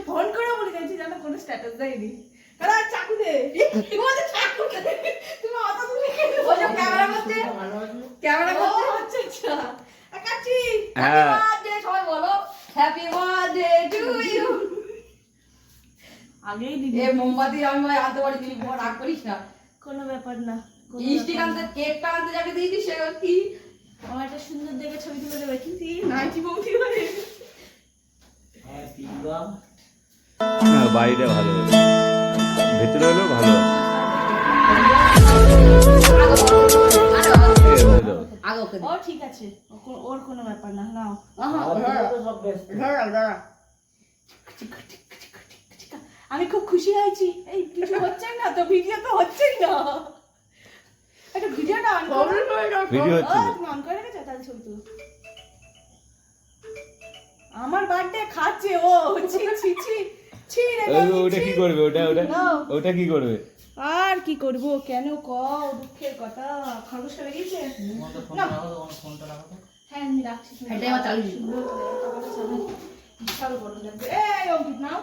Phone করে বলে গেছি জানো কোনো স্ট্যাটাস দেয়নি। আরে চাকু দে বলে চাকু দে তুমি অত দূরে কেন ওই যে ক্যামেরা করতে ক্যামেরা করতে আচ্ছা আচ্ছা কাচ্চি হ্যাপি বার্থডে সবাই বলো হ্যাপি বার্থডে টু ইউ। আগেই দিবি এ মোমবাতি আমি ভাই আনতে পারি তুই বড় রাগ করিস না। কোনো ব্যাপার না স্টিক আনতে কেকটা আনতে যাকে দিয়ে দিস সে কি আমার একটা সুন্দর দেখে ছবি তুলে দেবে কিন্তু নাইটি বৌদি বলে না বাইরে ভালো হবে, ভেতরে হলেও ভালো হবে। আগে ওকে ও ঠিক আছে ওর কোনো ব্যাপার না নাও আমি খুব খুশি হয়েছি। এই কিছু হচ্ছে না তো ভিডিও তো হচ্ছেই না একটা ভিডিওটা অন করো ভিডিও হচ্ছে তো। তুমি অন করে রেখেছো তাহলে ছবি তুলো। আমার বার্থডে খাচ্ছে ও ছি ছি ছি ছি রে ওটা কি করবে, ওটা ওটা ওটা কি করবে? আর কি করব কেন কও দুঃখের কথা খরগোশ করে গেছে না হ্যাঁ আমি রাখছি এটা এবার চালু দিই। বিশাল বড় লাগবে এই অঙ্কিত নাও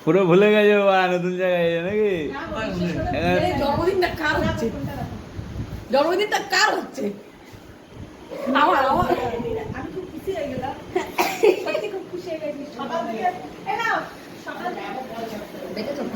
পুরো ভুলে গেছে ও নতুন জায়গায় নাকি? না বলছিস এই জন্মদিনটা কার হচ্ছে? জন্মদিনটা কার হচ্ছে? আমার আমার আমি খুব খুশি হয়ে গেলাম সত্যি খুব খুশি হয়ে গেছি সকাল থেকে এই নাও সকাল